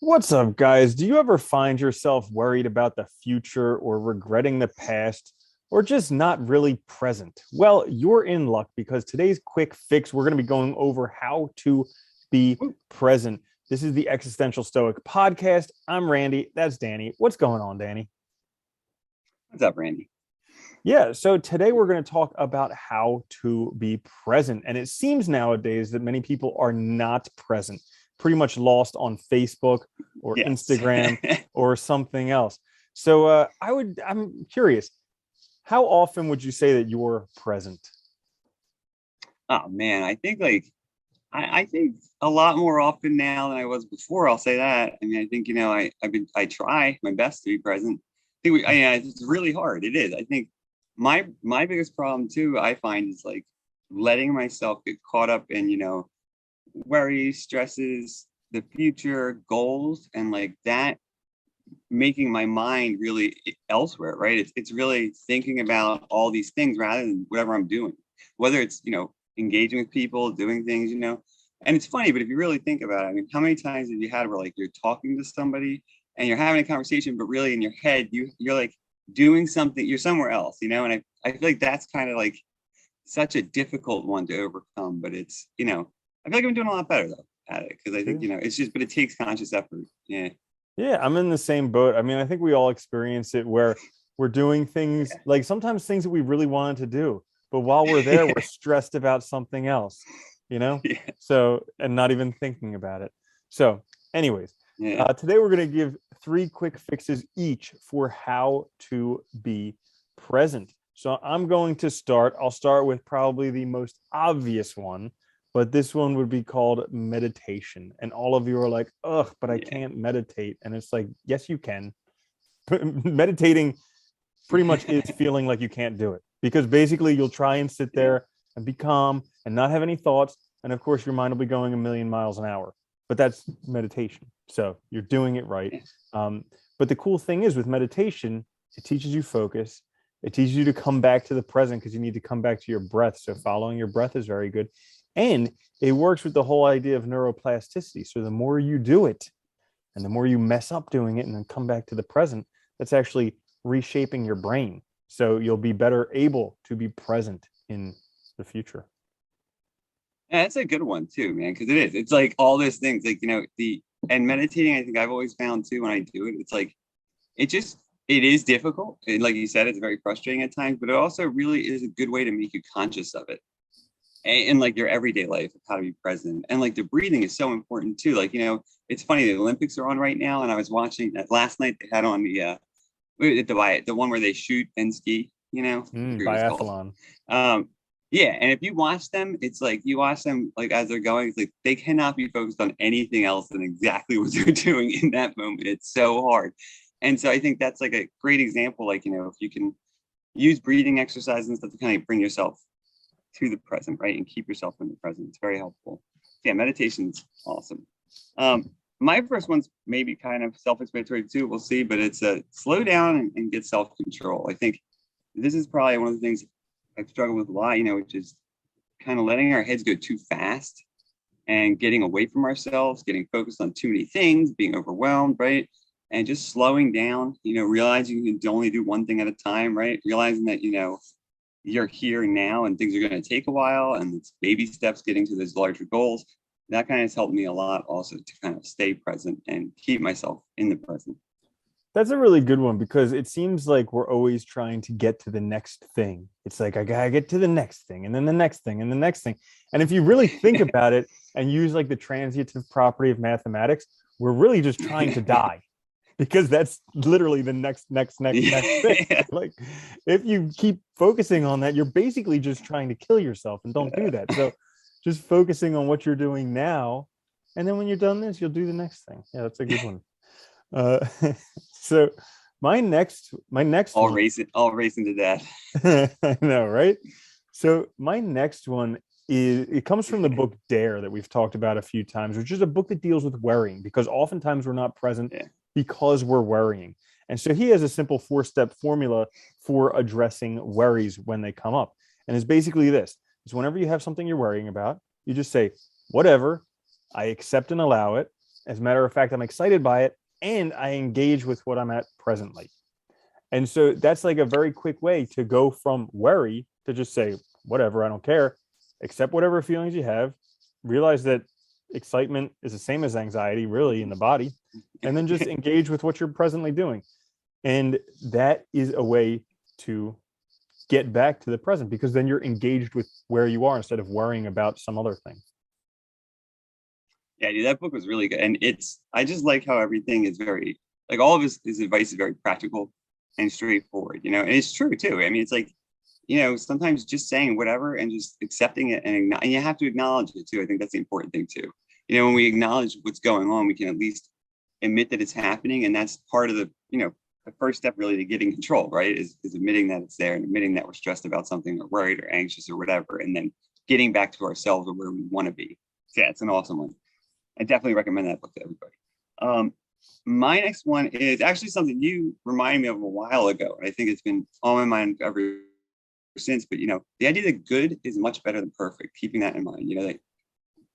What's up, guys? Do you ever find yourself worried about the future or regretting the past or just not really present? Well, you're in luck because today's quick fix, we're going to be going over how to be present. This is the Existential Stoic podcast. I'm Randy. That's Danny. What's going on, Danny? What's up, Randy? Yeah, so today we're going to talk about how to be present. And it seems nowadays that many people are not present, pretty much lost on Facebook or Yes. Instagram or something else. So I'm curious, how often would you say that you're present? Oh man, I think I think a lot more often now than I was before. I'll say that. I mean, I think I try my best to be present. Yeah, it's really hard. It is. I think my biggest problem too, I find, is like letting myself get caught up in worries, stresses, the future, goals, and like that making my mind really elsewhere, right? It's really thinking about all these things rather than whatever I'm doing, whether it's engaging with people, doing things, and it's funny, but if you really think about it, I mean, how many times have you had where like you're talking to somebody and you're having a conversation, but really in your head you're like doing something, you're somewhere else, and I feel like that's kind of like such a difficult one to overcome, but it's I feel like I'm doing a lot better though at it, because I think it's just, but it takes conscious effort. Yeah. Yeah, I'm in the same boat. I mean, I think we all experience it where we're doing things like sometimes things that we really wanted to do, but while we're there, we're stressed about something else, you know? Yeah. So, and not even thinking about it. So, anyways, Yeah. today we're going to give three quick fixes each for how to be present. So, I'm going to start. I'll start with probably the most obvious one, but this one would be called meditation. And all of you are like, ugh, but I Yeah. can't meditate. And it's like, yes, you can. Meditating pretty much is feeling like you can't do it because basically you'll try and sit Yeah. there and be calm and not have any thoughts. And of course, your mind will be going a million miles an hour, but that's meditation. So you're doing it right. Yeah. But the cool thing is with meditation, it teaches you focus. It teaches you to come back to the present because you need to come back to your breath. So following your breath is very good. And it works with the whole idea of neuroplasticity. So the more you do it and the more you mess up doing it and then come back to the present, that's actually reshaping your brain. So you'll be better able to be present in the future. Yeah, that's a good one too, man, because it is. It's like all those things, like the and meditating. I think I've always found too when I do it, it's like it is difficult. And like you said, it's very frustrating at times, but it also really is a good way to make you conscious of it in like your everyday life of how to be present. And like the breathing is so important too. Like it's funny, the Olympics are on right now, and I was watching that last night. They had on the one where they shoot and ski. I forget what it's called. Biathlon. Um, yeah, and if you watch them, it's like you watch them like as they're going, it's like they cannot be focused on anything else than exactly what they're doing in that moment. It's so hard. And so I think that's like a great example, like, if you can use breathing exercises and stuff to kind of bring yourself to the present, right? And keep yourself in the present. It's very helpful. Yeah, meditation's awesome. My first one's maybe kind of self-explanatory too. We'll see, but it's a slow down and get self-control. I think this is probably one of the things I've struggled with a lot, which is kind of letting our heads go too fast and getting away from ourselves, getting focused on too many things, being overwhelmed, right? And just slowing down, realizing you can only do one thing at a time, right? Realizing that, you're here now and things are going to take a while and it's baby steps getting to those larger goals. That kind of has helped me a lot also to kind of stay present and keep myself in the present. That's a really good one because it seems like we're always trying to get to the next thing. It's like, I gotta get to the next thing and then the next thing and the next thing. And if you really think about it and use like the transitive property of mathematics, we're really just trying to die because that's literally the next thing. Yeah. Like if you keep focusing on that, you're basically just trying to kill yourself, and don't do that. So just focusing on what you're doing now, and then when you're done this, you'll do the next thing. Yeah, that's a good one. Uh, so my next all one, racing to death. I know, right? So my next one is it comes from the book Dare that we've talked about a few times, which is a book that deals with worrying because oftentimes we're not present Yeah. because we're worrying. And so he has a simple 4-step formula for addressing worries when they come up. And it's basically this. It's whenever you have something you're worrying about, you just say, whatever, I accept and allow it. As a matter of fact, I'm excited by it, and I engage with what I'm at presently. And so that's like a very quick way to go from worry to just say, whatever, I don't care, accept whatever feelings you have, realize that excitement is the same as anxiety really in the body, and then just engage with what you're presently doing. And that is a way to get back to the present, because then you're engaged with where you are instead of worrying about some other thing. Yeah, dude, that book was really good. And I just like how everything is very, like all of his advice is very practical and straightforward, and it's true too. I mean, it's like, sometimes just saying whatever and just accepting it, and you have to acknowledge it too. I think that's the important thing too. When we acknowledge what's going on, we can at least admit that it's happening. And that's part of the first step really to getting control, right? Is admitting that it's there and admitting that we're stressed about something or worried or anxious or whatever, and then getting back to ourselves or where we want to be. So yeah, it's an awesome one. I definitely recommend that book to everybody. My next one is actually something you reminded me of a while ago, and I think it's been on my mind ever since. But the idea that good is much better than perfect. Keeping that in mind, that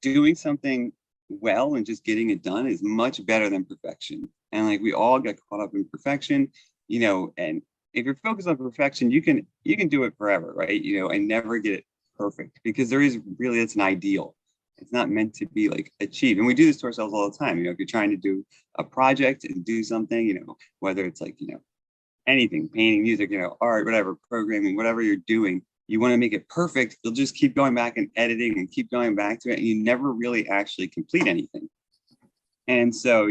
doing something well and just getting it done is much better than perfection. And like we all get caught up in perfection, and if you're focused on perfection, you can do it forever, right? And never get it perfect, because it's an ideal. It's not meant to be like achieved. And we do this to ourselves all the time. If you're trying to do a project and do something, whether it's like, anything, painting, music, art, whatever, programming, whatever you're doing, you want to make it perfect. You'll just keep going back and editing and keep going back to it. And you never really actually complete anything. And so,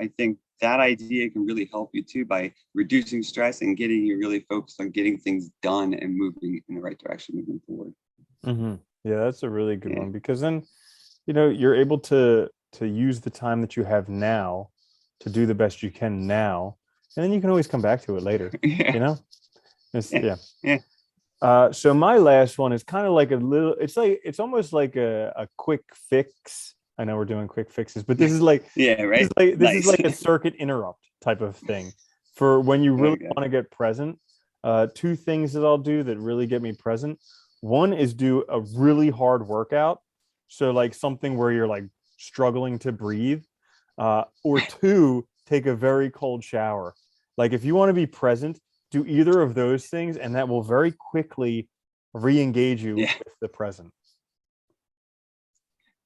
I think that idea can really help you too, by reducing stress and getting you really focused on getting things done and moving in the right direction, moving forward. Mm-hmm. Yeah, that's a really good one, because then, you're able to use the time that you have now to do the best you can now, and then you can always come back to it later. So my last one is kind of like it's almost like a quick fix. I know we're doing quick fixes, but this is like right. This is like a circuit interrupt type of thing for when you really want to get present. Two things that I'll do that really get me present. One is do a really hard workout. So like something where you're like struggling to breathe, or two, take a very cold shower. Like if you want to be present, do either of those things, and that will very quickly re-engage you with the present.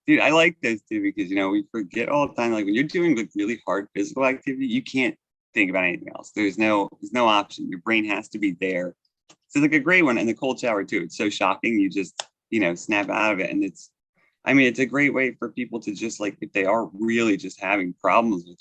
Dude, I like those too, because we forget all the time. Like when you're doing like really hard physical activity, you can't think about anything else. There's no option. Your brain has to be there. So it's like a great one. And the cold shower too. It's so shocking. You just snap out of it, and it's a great way for people to just like, if they are really just having problems with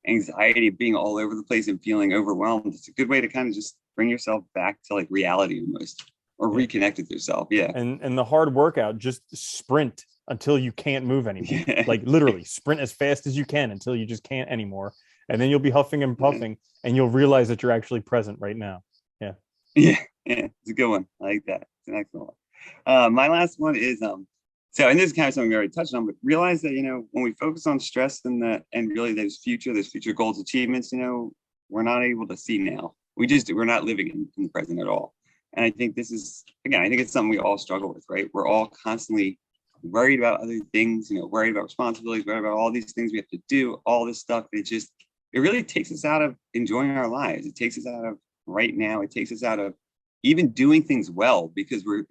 anxiety, being all over the place and feeling overwhelmed, it's a good way to kind of just bring yourself back to like reality almost, or reconnect with yourself. Yeah. And the hard workout, just sprint until you can't move anymore. Like literally sprint as fast as you can until you just can't anymore. And then you'll be huffing and puffing, and you'll realize that you're actually present right now. Yeah. Yeah. It's a good one. I like that. It's an excellent one. My last one is, so, and this is kind of something we already touched on, but realize that, when we focus on stress and really there's future goals, achievements, we're not able to see now. We're not living in the present at all. And I think this is, again, I think it's something we all struggle with, right? We're all constantly worried about other things, worried about responsibilities, worried about all these things we have to do, all this stuff. It really takes us out of enjoying our lives. It takes us out of right now. It takes us out of even doing things well, because we're,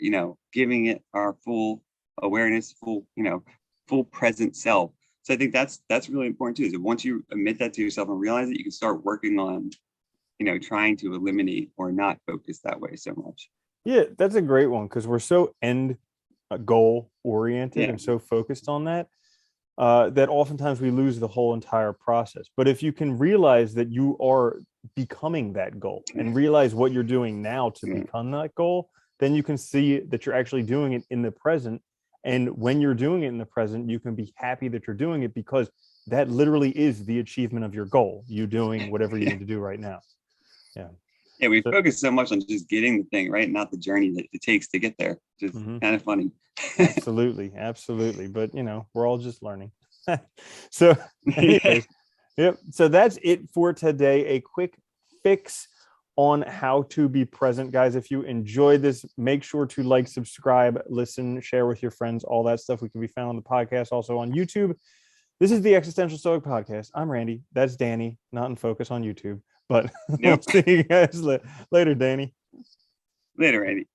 giving it our full awareness, full present self. So I think that's really important too, is that once you admit that to yourself and realize it, you can start working on, trying to eliminate or not focus that way so much. Yeah, that's a great one, because we're so end goal oriented and so focused on that, that oftentimes we lose the whole entire process. But if you can realize that you are becoming that goal and realize what you're doing now to become that goal, then you can see that you're actually doing it in the present. And when you're doing it in the present, you can be happy that you're doing it, because that literally is the achievement of your goal, you doing whatever you need to do right now. Yeah, we focus so much on just getting the thing, right? Not the journey that it takes to get there. Just kind of funny. Absolutely. But, we're all just learning. So anyways, so that's it for today. A quick fix on how to be present. Guys, if you enjoyed this, make sure to like, subscribe, listen, share with your friends, all that stuff. We can be found on the podcast, also on YouTube. This is the Existential Stoic Podcast. I'm Randy. That's Danny, not in focus on YouTube. But we'll Nope. see you guys later, Danny. Later, Randy.